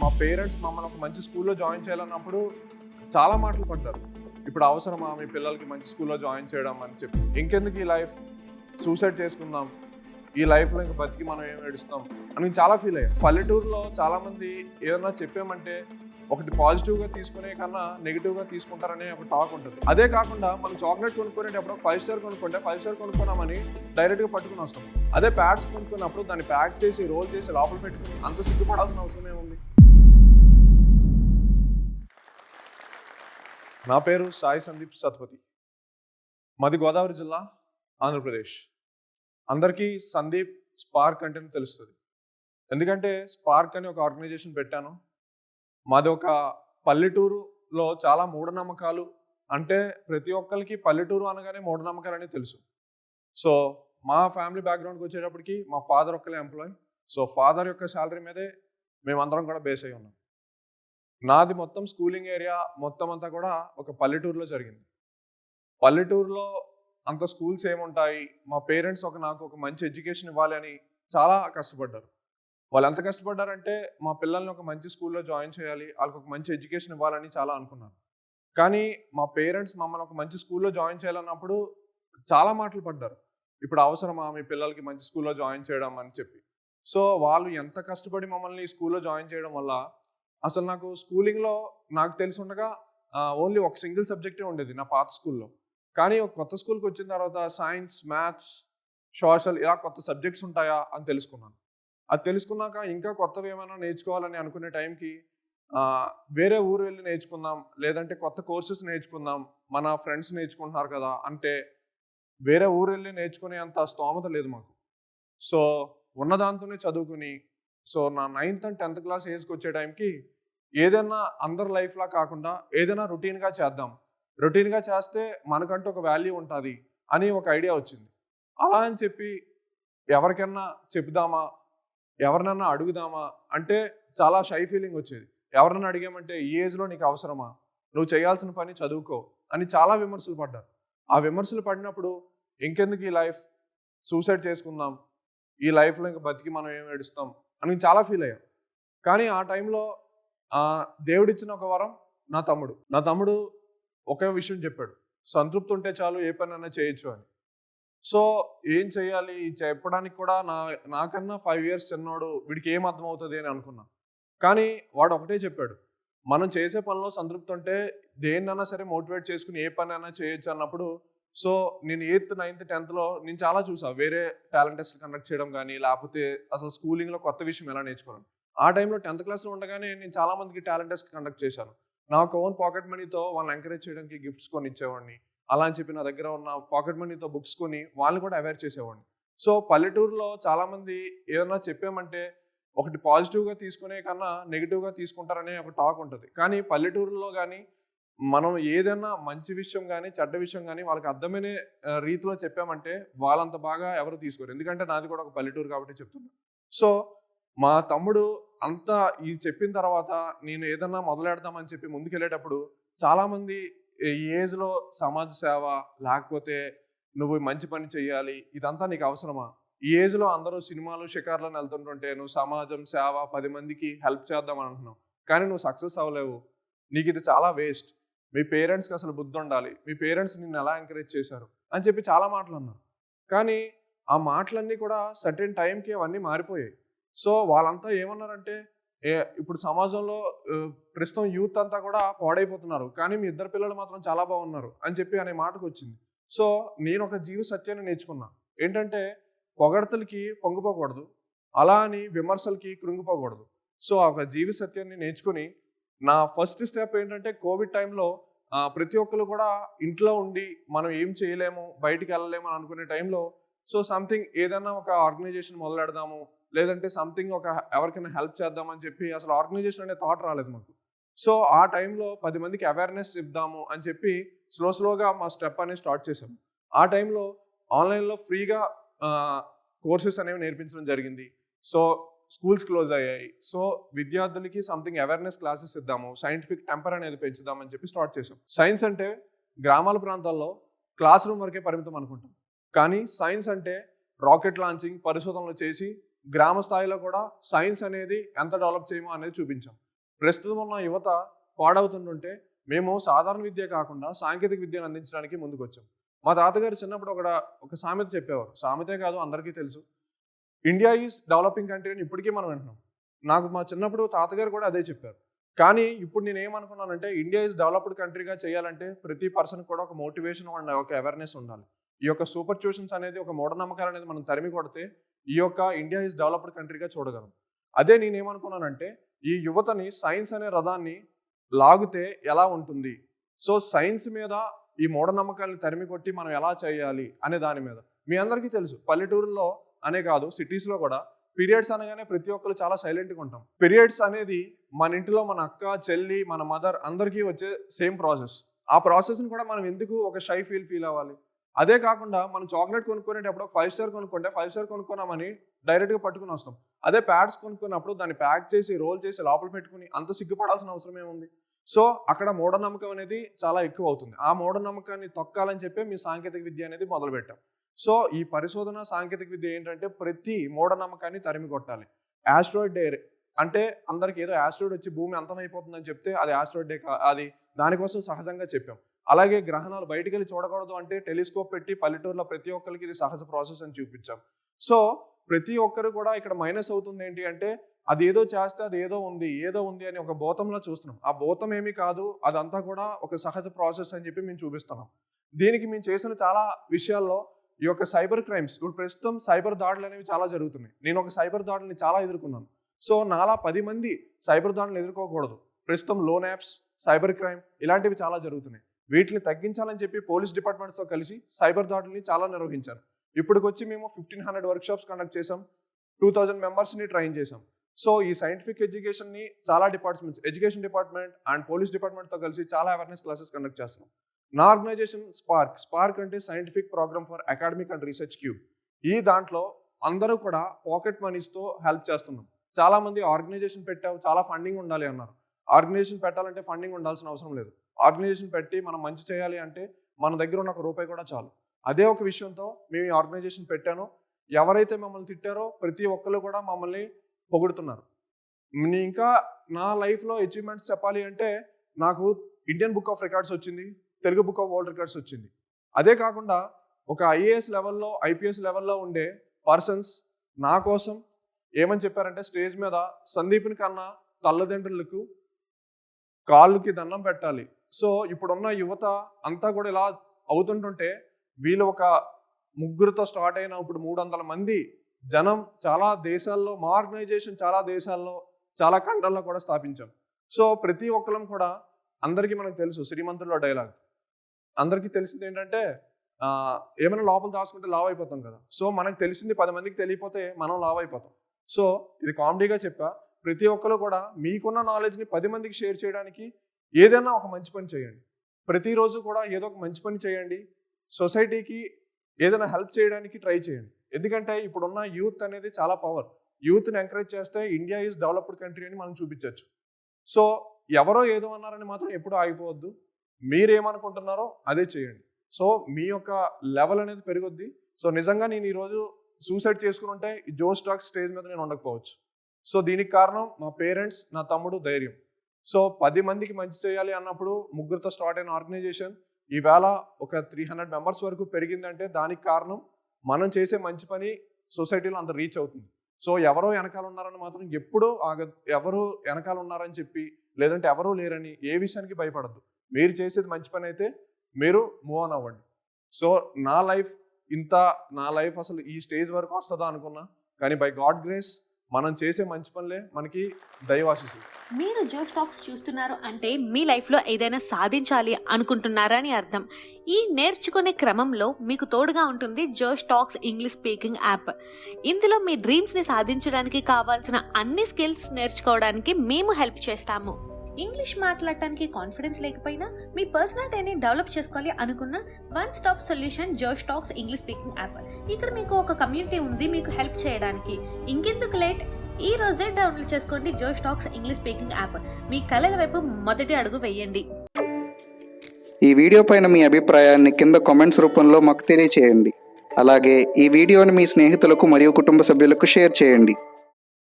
మా పేరెంట్స్ మమ్మల్ని ఒక మంచి స్కూల్లో జాయిన్ చేయాలన్నప్పుడు చాలా మాటలు పడ్డారు. ఇప్పుడు అవసరమా మీ పిల్లలకి మంచి స్కూల్లో జాయిన్ చేయడం అని చెప్పి. ఇంకెందుకు ఈ లైఫ్, సూసైడ్ చేసుకుందాం, ఈ లైఫ్లో ఇంక బతికి మనం ఏం ఏడుస్తాం అని నేను చాలా ఫీల్ అయ్యాను. పల్లెటూరులో చాలామంది ఏదన్నా చెప్పామంటే ఒకటి పాజిటివ్గా తీసుకునే కన్నా నెగిటివ్గా తీసుకుంటారనే ఒక టాక్ ఉంటుంది. అదే కాకుండా మనం చాక్లెట్ కొనుక్కునేటప్పుడు 5 స్టార్ కొనుక్కుంటే 5 స్టార్ కొనుక్కున్నామని డైరెక్ట్గా పట్టుకుని వస్తాం. అదే ప్యాడ్స్ కొనుక్కున్నప్పుడు దాన్ని ప్యాక్ చేసి రోల్ చేసి లోపల పెట్టుకుని అంత సిగ్గుపడాల్సిన అవసరం ఏముంది? నా పేరు సాయి సందీప్ సత్పతి. మాది గోదావరి జిల్లా, ఆంధ్రప్రదేశ్. అందరికీ సందీప్ స్పార్క్ అంటే తెలుస్తుంది. ఎందుకంటే స్పార్క్ అని ఒక ఆర్గనైజేషన్ పెట్టాను. మాది ఒక పల్లెటూరులో చాలా మూఢనమ్మకాలు, అంటే ప్రతి ఒక్కరికి పల్లెటూరు అనగానే మూఢనమ్మకాలని తెలుసు. సో మా ఫ్యామిలీ బ్యాక్గ్రౌండ్కి వచ్చేటప్పటికి మా ఫాదర్ ఒక్కలే ఎంప్లాయ్. సో ఫాదర్ యొక్క శాలరీ మీదే మేమందరం కూడా బేస్ అయి ఉన్నాం. నాది మొత్తం స్కూలింగ్ ఏరియా మొత్తం అంతా కూడా ఒక పల్లెటూరులో జరిగింది. పల్లెటూరులో అంత స్కూల్స్ ఏముంటాయి, మా పేరెంట్స్ నాకు ఒక మంచి ఎడ్యుకేషన్ ఇవ్వాలి అని చాలా కష్టపడ్డారు. వాళ్ళు ఎంత కష్టపడ్డారంటే మా పిల్లల్ని ఒక మంచి స్కూల్లో జాయిన్ చేయాలి, వాళ్ళకి ఒక మంచి ఎడ్యుకేషన్ ఇవ్వాలని చాలా అనుకున్నారు. కానీ మా పేరెంట్స్ మమ్మల్ని ఒక మంచి స్కూల్లో జాయిన్ చేయాలన్నప్పుడు చాలా మాటలు పడ్డారు. ఇప్పుడు అవసరమా మీ పిల్లలకి మంచి స్కూల్లో జాయిన్ చేయడం అని చెప్పి. సో వాళ్ళు ఎంత కష్టపడి మమ్మల్ని ఈ స్కూల్లో జాయిన్ చేయడం వల్ల అసలు నాకు స్కూలింగ్లో నాకు తెలిసి ఉండగా ఓన్లీ ఒక సింగిల్ సబ్జెక్టే ఉండేది నా పాత స్కూల్లో. కానీ ఒక కొత్త స్కూల్కి వచ్చిన తర్వాత సైన్స్, మ్యాథ్స్, సోషల్ ఇలా కొత్త సబ్జెక్ట్స్ ఉంటాయా అని తెలుసుకున్నాను. అది తెలుసుకున్నాక ఇంకా కొత్తవి ఏమైనా నేర్చుకోవాలని అనుకునే టైంకి వేరే ఊరు వెళ్ళి నేర్చుకుందాం, లేదంటే కొత్త కోర్సెస్ నేర్చుకుందాం, మన ఫ్రెండ్స్ నేర్చుకుంటున్నారు కదా అంటే వేరే ఊరు వెళ్ళి నేర్చుకునే అంత స్తోమత లేదు మాకు. సో ఉన్నదాంతోనే చదువుకుని, సో నా 9th and 10th క్లాస్ ఏజ్కి వచ్చే టైంకి ఏదైనా అందరి లైఫ్లా కాకుండా ఏదైనా రొటీన్గా చేద్దాం, రొటీన్గా చేస్తే మనకంటూ ఒక వాల్యూ ఉంటుంది అని ఒక ఐడియా వచ్చింది. అలా అని చెప్పి ఎవరికైనా చెప్దామా, ఎవరినన్నా అడుగుదామా అంటే చాలా షై ఫీలింగ్ వచ్చేది. ఎవరన్నా అడిగామంటే ఈ ఏజ్లో నీకు అవసరమా, నువ్వు చేయాల్సిన పని చదువుకో అని చాలా విమర్శలు పడ్డారు. ఆ విమర్శలు పడినప్పుడు ఇంకెందుకు ఈ లైఫ్, సూసైడ్ చేసుకుందాం, ఈ లైఫ్లో ఇంక బతికి మనం ఏం ఏడుస్తాం అని నేను చాలా ఫీల్ అయ్యాను. కానీ ఆ టైంలో దేవుడిచ్చిన ఒక వరం నా తమ్ముడు ఒకే విషయం చెప్పాడు, సంతృప్తి ఉంటే చాలు ఏ పనైనా చేయొచ్చు అని. సో ఏం చేయాలి చెప్పడానికి కూడా నాకన్నా 5 years చిన్నోడు, వీడికి ఏం అర్థమవుతుంది అని అనుకున్నా. కానీ వాడు ఒకటే చెప్పాడు, మనం చేసే పనిలో సంతృప్తి ఉంటే దేన్నైనా సరే మోటివేట్ చేసుకుని ఏ పనైనా చేయొచ్చు అన్నప్పుడు. సో నేను 8th, 9th, 10thలో నేను చాలా చూసా వేరే టాలెంట్ టెస్ట్ కండక్ట్ చేయడం కానీ, లేకపోతే అసలు స్కూలింగ్లో కొత్త విషయం ఎలా నేర్చుకోవడం. ఆ టైంలో 10th క్లాస్లో ఉండగానే నేను చాలా మందికి టాలెంట్ టెస్ట్ కండక్ట్ చేశాను. నాకు ఓన్ పాకెట్ మనీతో వాళ్ళని ఎంకరేజ్ చేయడానికి గిఫ్ట్స్ కొని ఇచ్చేవాడిని. అలా అని చెప్పి నా దగ్గర ఉన్న పాకెట్ మనీతో బుక్స్ కొని వాళ్ళని కూడా అవేర్ చేసేవాడిని. సో పల్లెటూరులో చాలామంది ఏదన్నా చెప్పామంటే ఒకటి పాజిటివ్గా తీసుకునే కన్నా నెగిటివ్గా తీసుకుంటారనే ఒక టాక్ ఉంటుంది. కానీ పల్లెటూరులో కానీ మనం ఏదైనా మంచి విషయం కానీ చెడ్డ విషయం కానీ వాళ్ళకి అర్థమనే రీతిలో చెప్పామంటే వాళ్ళంత బాగా ఎవరు తీసుకోరు. ఎందుకంటే నాది కూడా ఒక పల్లెటూరు కాబట్టి చెప్తున్నా. సో మా తమ్ముడు అంతా ఈ చెప్పిన తర్వాత నేను ఏదన్నా మొదలెడదామని చెప్పి ముందుకెళ్ళేటప్పుడు చాలామంది ఈ ఏజ్లో సమాజ సేవ, లేకపోతే నువ్వు మంచి పని చెయ్యాలి, ఇదంతా నీకు అవసరమా, ఈ ఏజ్లో అందరూ సినిమాలు షికార్లను వెళ్తుంటుంటే నువ్వు సమాజం సేవ 10 మందికి హెల్ప్ చేద్దాం అంటున్నావు, కానీ నువ్వు సక్సెస్ అవ్వలేవు, నీకు ఇది చాలా వేస్ట్, మీ పేరెంట్స్కి అసలు బుద్ధి ఉండాలి, మీ పేరెంట్స్ నిన్ను ఎలా ఎంకరేజ్ చేశారు అని చెప్పి చాలా మాటలు అన్నారు. కానీ ఆ మాటలన్నీ కూడా సర్టెన్ టైంకి అవన్నీ మారిపోయాయి. సో వాళ్ళంతా ఏమన్నారంటే ఇప్పుడు సమాజంలో ప్రస్తుతం యూత్ అంతా కూడా పాడైపోతున్నారు, కానీ మీ ఇద్దరు పిల్లలు మాత్రం చాలా బాగున్నారు అని చెప్పి అనే మాటకు వచ్చింది. సో నేను ఒక జీవ సత్యాన్ని నేర్చుకున్నా. ఏంటంటే పొగడ్తలకి పొంగిపోకూడదు, అలా అని విమర్శలకి కృంగిపోకూడదు. సో ఒక జీవ సత్యాన్ని నేర్చుకుని నా ఫస్ట్ స్టెప్ ఏంటంటే కోవిడ్ టైంలో ప్రతి ఒక్కరు కూడా ఇంట్లో ఉండి మనం ఏం చేయలేము, బయటికి వెళ్ళలేము అని అనుకునే టైంలో సో సంథింగ్ ఏదైనా ఒక ఆర్గనైజేషన్ మొదలెడదాము, లేదంటే సంథింగ్ ఒక ఎవరికైనా హెల్ప్ చేద్దామని చెప్పి అసలు ఆర్గనైజేషన్ అనే థాట్ రాలేదు మాకు. సో ఆ టైంలో 10 మందికి అవేర్నెస్ ఇద్దాము అని చెప్పి స్లోగా మా స్టెప్ అనేది స్టార్ట్ చేసాము. ఆ టైంలో ఆన్లైన్లో ఫ్రీగా కోర్సెస్ అనేవి నేర్పించడం జరిగింది. సో స్కూల్స్ క్లోజ్ అయ్యాయి. సో విద్యార్థులకి సంథింగ్ అవేర్నెస్ క్లాసెస్ ఇద్దాము, సైంటిఫిక్ టెంపర్ అనేది పెంచుదామని చెప్పి స్టార్ట్ చేసాం. సైన్స్ అంటే గ్రామాల ప్రాంతాల్లో క్లాస్ రూమ్ వరకే పరిమితం అనుకుంటాం, కానీ సైన్స్ అంటే రాకెట్ లాంచింగ్ పరిశోధనలు చేసి గ్రామ స్థాయిలో కూడా సైన్స్ అనేది ఎంత డెవలప్ చేయమో అనేది చూపించాం. ప్రస్తుతం ఉన్న యువత పాడవుతుంటుంటే మేము సాధారణ విద్య కాకుండా సాంకేతిక విద్యను అందించడానికి ముందుకు వచ్చాం. మా తాతగారు చిన్నప్పుడు ఒక సామెత చెప్పేవారు. సామెతే కాదు, అందరికీ తెలుసు. ఇండియా ఈజ్ డెవలపింగ్ కంట్రీ అని ఇప్పటికీ మనం వింటున్నాం. నాకు మా చిన్నప్పుడు తాతగారు కూడా అదే చెప్పారు. కానీ ఇప్పుడు నేను ఏమనుకున్నానంటే, ఇండియా ఈజ్ డెవలప్డ్ కంట్రీగా చేయాలంటే ప్రతి పర్సన్ కూడా ఒక మోటివేషన్ అండ్ ఒక అవేర్నెస్ ఉండాలి. ఈ యొక్క సూపర్ ట్యూషన్స్ అనేది, ఒక మూఢనమ్మకాలు అనేది మనం తరిమి కొడితే ఈ యొక్క ఇండియా ఈజ్ డెవలప్డ్ కంట్రీగా చూడగలం. అదే నేనేమనుకున్నానంటే, ఈ యువతని సైన్స్ అనే రథాన్ని లాగితే ఎలా ఉంటుంది, సో సైన్స్ మీద ఈ మూఢనమ్మకాలను తరిమి కొట్టి మనం ఎలా చేయాలి అనే దాని మీద. మీ అందరికీ తెలుసు, పల్లెటూరులో అనే కాదు, సిటీస్లో కూడా పీరియడ్స్ అనగానే ప్రతి ఒక్కరు చాలా సైలెంట్గా ఉంటాం. పీరియడ్స్ అనేది మన ఇంటిలో మన అక్క, చెల్లి, మన మదర్ అందరికీ వచ్చే సేమ్ ప్రాసెస్. ఆ ప్రాసెస్ని కూడా మనం ఎందుకు ఒక షై ఫీల్ అవ్వాలి? అదే కాకుండా మనం చాక్లెట్ కొనుక్కునేటప్పుడు 5 స్టార్ కొనుక్కుంటే 5 స్టార్ కొనుక్కున్నామని డైరెక్ట్గా పట్టుకుని వస్తాం. అదే ప్యాడ్స్ కొనుక్కున్నప్పుడు దాన్ని ప్యాక్ చేసి, రోల్ చేసి లోపల పెట్టుకుని అంత సిగ్గుపడాల్సిన అవసరం ఏముంది? సో అక్కడ మూఢనమ్మకం అనేది చాలా ఎక్కువ అవుతుంది. ఆ మూఢనమ్మకాన్ని తొక్కాలని చెప్పి మీ సాంకేతిక విద్య అనేది మొదలుపెట్టాం. సో ఈ పరిశోధన సాంకేతిక విద్య ఏంటంటే ప్రతి మూఢనమ్మకాన్ని తరిమి కొట్టాలి. ఆస్ట్రాయిడ్ డే అంటే అందరికి ఏదో ఆస్ట్రాయిడ్ వచ్చి భూమి అంతమైపోతుందని చెప్తే అది ఆస్ట్రాయిడ్ డే అది దానికోసం సహజంగా చెప్పాం. అలాగే గ్రహణాలు బయటికి వెళ్ళి చూడకూడదు అంటే టెలిస్కోప్ పెట్టి పల్లెటూరులో ప్రతి ఒక్కరికి ఇది సహజ ప్రాసెస్ అని చూపించాం. సో ప్రతి ఒక్కరు కూడా ఇక్కడ మైనస్ అవుతుంది ఏంటి అంటే, అది ఏదో చేస్తే అది ఏదో ఉంది అని ఒక భూతంలో చూస్తున్నాం. ఆ భూతం ఏమీ కాదు, అదంతా కూడా ఒక సహజ ప్రాసెస్ అని చెప్పి మేము చూపిస్తున్నాం. దీనికి మేము చేసిన చాలా విషయాల్లో ఈ యొక్క సైబర్ క్రైమ్స్, ఇప్పుడు ప్రస్తుతం సైబర్ దాడులు అనేవి చాలా జరుగుతున్నాయి. నేను ఒక సైబర్ దాడులని చాలా ఎదుర్కొన్నాను. సో నాలా 10 మంది సైబర్ దాడులను ఎదుర్కోకూడదు. ప్రస్తుతం లోన్ యాప్స్, సైబర్ క్రైమ్ ఇలాంటివి చాలా జరుగుతున్నాయి. వీటిని తగ్గించాలని చెప్పి పోలీస్ డిపార్ట్మెంట్స్తో కలిసి సైబర్ దాడుల్ని చాలా నిర్వహించారు. ఇప్పటికొచ్చి మేము 1500 వర్క్షాప్స్ కండక్ట్ చేసాం, 2000 మెంబర్స్ని ట్రైన్ చేసాం. సో ఈ సైంటిఫిక్ ఎడ్యుకేషన్ని చాలా departments, education department and police డిపార్ట్మెంట్తో కలిసి చాలా అవేర్నెస్ క్లాసెస్ కండక్ట్ చేస్తున్నాం. నా ఆర్గనైజేషన్ స్పార్క్ అంటే scientific program for academic and research cube. ఈ దాంట్లో అందరూ కూడా పాకెట్ మనీస్తో హెల్ప్ చేస్తున్నాం. చాలా మంది ఆర్గనైజేషన్ పెట్టావు, చాలా ఫండింగ్ ఉండాలి అన్నారు. ఆర్గనైజేషన్ పెట్టాలంటే ఫండింగ్ ఉండాల్సిన అవసరం లేదు. ఆర్గనైజేషన్ పెట్టి మనం మంచి చేయాలి అంటే మన దగ్గర ఉన్న ₹1 కూడా చాలు. అదే ఒక విషయంతో మేము ఈ ఆర్గనైజేషన్ పెట్టాను. ఎవరైతే మమ్మల్ని తిట్టారో ప్రతి ఒక్కరు కూడా మమ్మల్ని పొగుడుతున్నారు. ఇంకా నా లైఫ్లో అచీవ్మెంట్స్ చెప్పాలి అంటే, నాకు ఇండియన్ బుక్ ఆఫ్ రికార్డ్స్ వచ్చింది, Telugu book of world records వచ్చింది. అదే కాకుండా ఒక ఐఏఎస్ లెవెల్లో, ఐపీఎస్ లెవెల్లో ఉండే పర్సన్స్ నా కోసం ఏమని చెప్పారంటే, స్టేజ్ మీద సందీప్ని కన్నా తల్లిదండ్రులకు కాళ్ళకి దండం పెట్టాలి. సో ఇప్పుడున్న యువత అంతా కూడా ఇలా అవుతుంటుంటే, వీళ్ళు ఒక ముగ్గురితో స్టార్ట్ అయిన ఇప్పుడు 300 మంది జనం చాలా దేశాల్లో, మా ఆర్గనైజేషన్ చాలా దేశాల్లో, చాలా ఖండాల్లో కూడా స్థాపించాం. సో ప్రతి ఒక్కరం కూడా, అందరికీ మనకు తెలుసు శ్రీమంతుల్లో డైలాగ్, అందరికీ తెలిసింది ఏంటంటే, ఏమైనా లోపల దాచుకుంటే లావ్ అయిపోతాం కదా. సో మనకు తెలిసింది 10 మందికి తెలియపోతే మనం లావ్ అయిపోతాం. సో ఇది కామెడీగా చెప్పా, ప్రతి ఒక్కరు కూడా మీకున్న నాలెడ్జ్ని 10 మందికి షేర్ చేయడానికి ఏదైనా ఒక మంచి పని చేయండి. ప్రతిరోజు కూడా ఏదో ఒక మంచి పని చేయండి. సొసైటీకి ఏదైనా హెల్ప్ చేయడానికి ట్రై చేయండి. ఎందుకంటే ఇప్పుడున్న యూత్ అనేది చాలా పవర్. యూత్ని ఎంకరేజ్ చేస్తే ఇండియా ఈజ్ డెవలప్డ్ కంట్రీ అని మనం చూపించవచ్చు. సో ఎవరో ఏదో అన్నారని మాత్రం ఎప్పుడూ ఆగిపోవద్దు. మీరేమనుకుంటున్నారో అదే చేయండి. సో మీ యొక్క లెవెల్ అనేది పెరుగుద్ది. సో నిజంగా నేను ఈరోజు సూసైడ్ చేసుకుని ఉంటే ఈ జోష్ టాక్స్ స్టేజ్ మీద నేను ఉండకపోవచ్చు. సో దీనికి కారణం మా పేరెంట్స్, నా తమ్ముడు ధైర్యం. సో 10 మందికి మంచి చేయాలి అన్నప్పుడు ముగ్గురితో స్టార్ట్ అయిన ఆర్గనైజేషన్ ఈవేళ ఒక 300 మెంబర్స్ వరకు పెరిగిందంటే దానికి కారణం మనం చేసే మంచి పని సొసైటీలో అంత రీచ్ అవుతుంది. సో ఎవరో వెనకాల ఉన్నారని మాత్రం ఎప్పుడూ ఎవరు వెనకాల ఉన్నారని చెప్పి, లేదంటే ఎవరూ లేరని ఏ విషయానికి భయపడద్దు. మీరు చేసేది మంచి పని అయితే మీరు మూవ్ ఆన్ అవ్వండి. సో నా లైఫ్ అసలు ఈ స్టేజ్ వరకు వస్తుందా అనుకున్నా, కానీ బై గాడ్ గ్రేస్ మనం చేసే మంచి పనులే మనకి దైవాశీస్సులు. మీరు జోష్ టాక్స్ చూస్తున్నారు అంటే మీ లైఫ్లో ఏదైనా సాధించాలి అనుకుంటున్నారని అర్థం. ఈ నేర్చుకునే క్రమంలో మీకు తోడుగా ఉంటుంది జోష్ టాక్స్ ఇంగ్లీష్ స్పీకింగ్ యాప్. ఇందులో మీ డ్రీమ్స్ని సాధించడానికి కావాల్సిన అన్ని స్కిల్స్ నేర్చుకోవడానికి మేము హెల్ప్ చేస్తాము. ఇంగ్లీష్ మాట్లాడటానికి కాన్ఫిడెన్స్ లేకపోయినా, మీ పర్సనాలిటీని డెవలప్ చేసుకోవాలి అనుకున్న వన్ స్టాప్ సొల్యూషన్ జోష్ టాక్స్ ఇంగ్లీష్ స్పీకింగ్ యాప్. ఇక్కడ మీకు ఒక కమ్యూనిటీ ఉంది మీకు హెల్ప్ చేయడానికి. ఇంకెందుకు లేట్, ఈ రోజే డౌన్లోడ్ చేసుకోండి జోష్ టాక్స్ ఇంగ్లీష్ స్పీకింగ్ యాప్. మీ కళల వైపు మొదటి అడుగు వేయండి. ఈ వీడియో పైన మీ అభిప్రాయాన్ని కింద కామెంట్స్ రూపంలో మాకు తెలియచేయండి. అలాగే ఈ వీడియోని మీ స్నేహితులకు మరియు కుటుంబ సభ్యులకు షేర్ చేయండి.